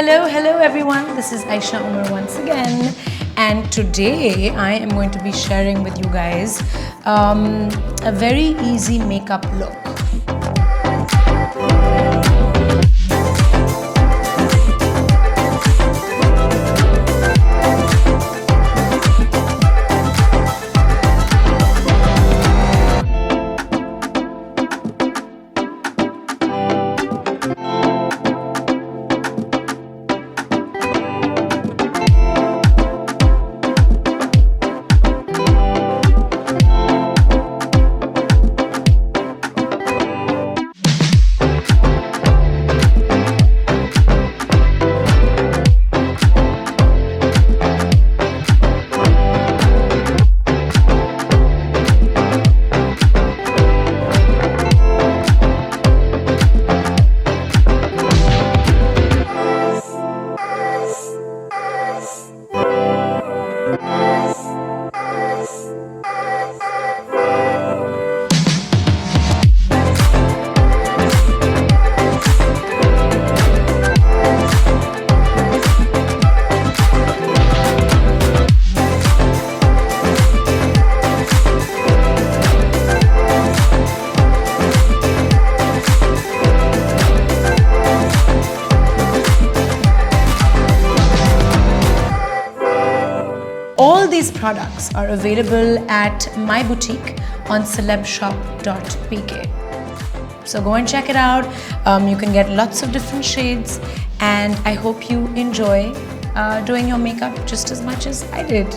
Hello everyone. This is Ayesha Omar once again, and today I am going to be sharing with you guys a very easy makeup look. All these products are available at my boutique on Celebshop.pk. So go and check it out. You can get lots of different shades, and I hope you enjoy doing your makeup just as much as I did.